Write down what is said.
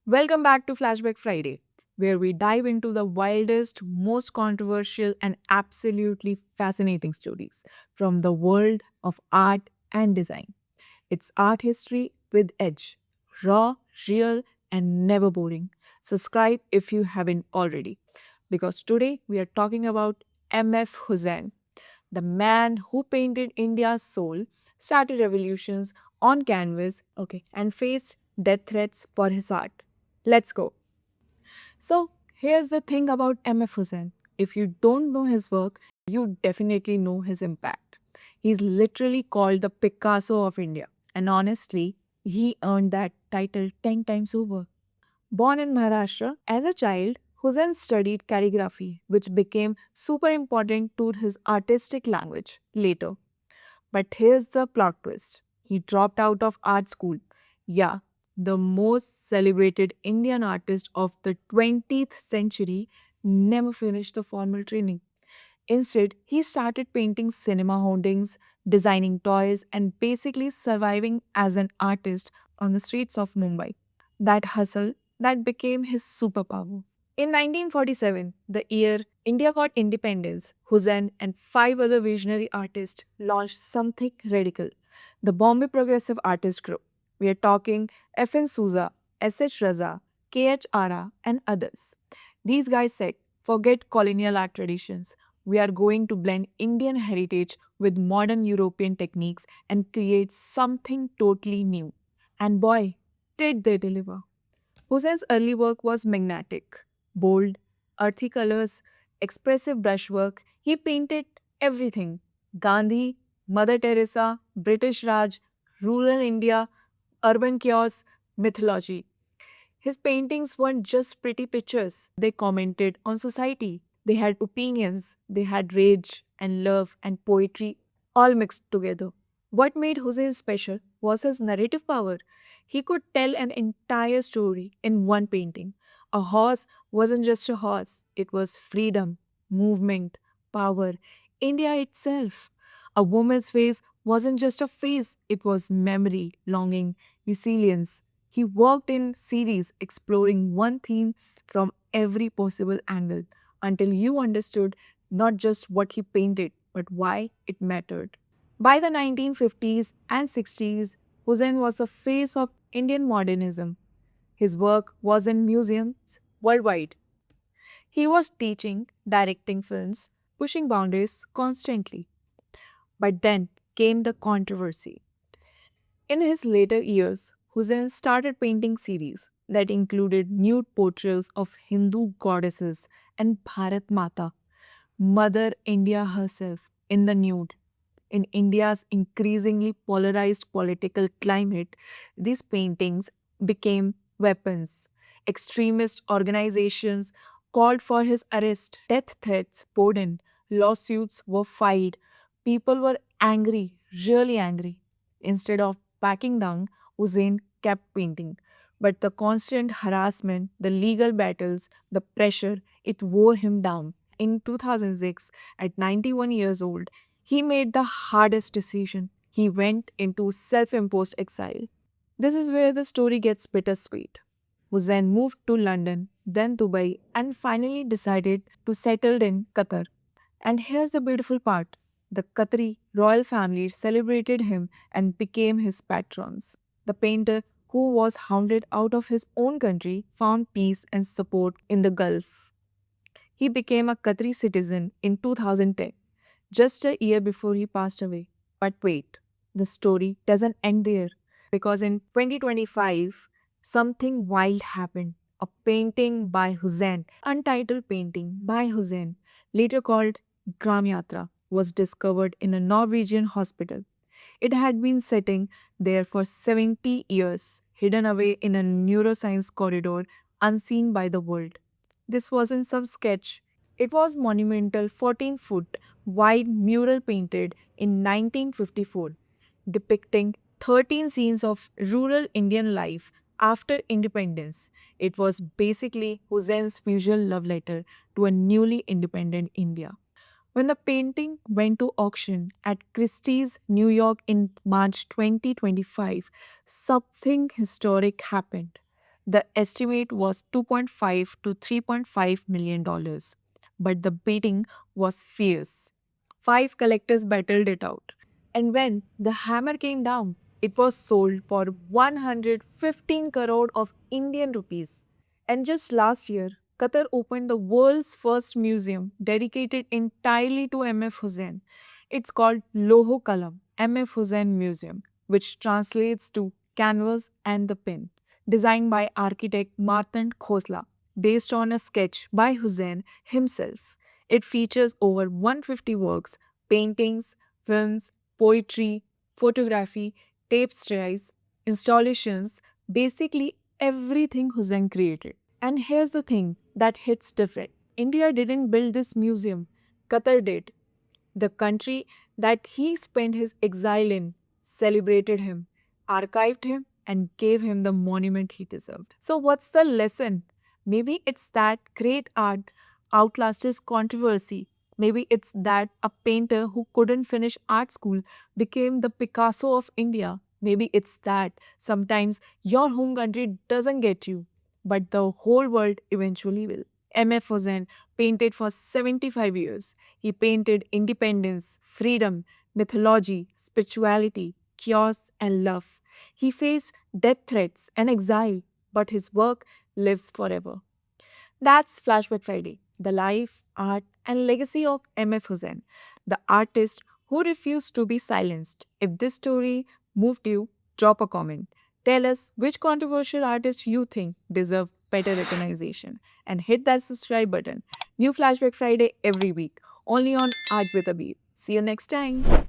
Welcome back to Flashback Friday, where we dive into the wildest, most controversial, and absolutely fascinating stories from the world of art and design. It's art history with edge, raw, real, and never boring. Subscribe if you haven't already, because today we are talking about M.F. Hussain, the man who painted India's soul, started revolutions on canvas, and faced death threats for his art. Let's go. So, here's the thing about M.F. Hussain. If you don't know his work, you definitely know his impact. He's literally called the Picasso of India. And honestly, he earned that title 10 times over. Born in Maharashtra, as a child, Hussain studied calligraphy, which became super important to his artistic language later. But here's the plot twist. He dropped out of art school. Yeah, the most celebrated Indian artist of the 20th century never finished the formal training. Instead, he started painting cinema hoardings, designing toys, and basically surviving as an artist on the streets of Mumbai. That hustle that became his superpower. In 1947, the year India got independence, Hussain and five other visionary artists launched something radical, the Bombay Progressive Artist Group. We are talking F.N. Souza, S.H. Raza, K.H. Ara, and others. These guys said, forget colonial art traditions. We are going to blend Indian heritage with modern European techniques and create something totally new. And boy, did they deliver. Hussein's early work was magnetic, bold, earthy colors, expressive brushwork. He painted everything: Gandhi, Mother Teresa, British Raj, rural India, urban chaos, mythology. His paintings weren't just pretty pictures, they commented on society. They had opinions, they had rage and love and poetry all mixed together. What made Hussein special was his narrative power. He could tell an entire story in one painting. A horse wasn't just a horse, it was freedom, movement, power, India itself. A woman's face wasn't just a face, it was memory, longing, resilience. He worked in series exploring one theme from every possible angle until you understood not just what he painted, but why it mattered. By the 1950s and 60s, Hussain was the face of Indian modernism. His work was in museums worldwide. He was teaching, directing films, pushing boundaries constantly. But then came the controversy. In his later years, Hussain started painting series that included nude portraits of Hindu goddesses and Bharat Mata, Mother India herself, in the nude. In India's increasingly polarized political climate, these paintings became weapons. Extremist organizations called for his arrest, death threats poured in, lawsuits were filed. People were angry, really angry. Instead of backing down, Hussein kept painting. But the constant harassment, the legal battles, the pressure, it wore him down. In 2006, at 91 years old, he made the hardest decision. He went into self imposed exile. This is where the story gets bittersweet. Hussain moved to London, then Dubai, and finally decided to settle in Qatar. And here's the beautiful part: the Qatari royal family celebrated him and became his patrons. The painter, who was hounded out of his own country, found peace and support in the Gulf. He became a Qatari citizen in 2010, just a year before he passed away. But wait, the story doesn't end there, because in 2025, something wild happened. A painting by Hussein, untitled painting by Hussein, later called Gram Yatra, was discovered in a Norwegian hospital. It had been sitting there for 70 years, hidden away in a neuroscience corridor, unseen by the world. This wasn't some sketch. It was monumental 14-foot wide mural painted in 1954, depicting 13 scenes of rural Indian life after independence. It was basically Hussein's visual love letter to a newly independent India. When the painting went to auction at Christie's, New York in March 2025, something historic happened. The estimate was 2.5 to 3.5 million dollars. But the bidding was fierce. Five collectors battled it out. And when the hammer came down, it was sold for 115 crore of Indian rupees. And just last year, Qatar opened the world's first museum dedicated entirely to MF Hussain. It's called Loho Kalam MF Hussain Museum, which translates to canvas and the pen, designed by architect Martin Khosla, based on a sketch by Hussain himself. It features over 150 works, paintings, films, poetry, photography, tapestries, installations, basically everything Hussain created. And here's the thing that hits different. India didn't build this museum, Qatar did. The country that he spent his exile in celebrated him, archived him, and gave him the monument he deserved. So, what's the lesson? Maybe it's that great art outlasts controversy. Maybe it's that a painter who couldn't finish art school became the Picasso of India. Maybe it's that sometimes your home country doesn't get you, but the whole world eventually will. M.F. Hussain painted for 75 years. He painted independence, freedom, mythology, spirituality, chaos, and love. He faced death threats and exile, but his work lives forever. That's Flashback Friday, the life, art, and legacy of M.F. Hussain, the artist who refused to be silenced. If this story moved you, drop a comment. Tell us which controversial artist you think deserve better recognition and hit that subscribe button. New Flashback Friday every week, only on Art with a Beat. See you next time.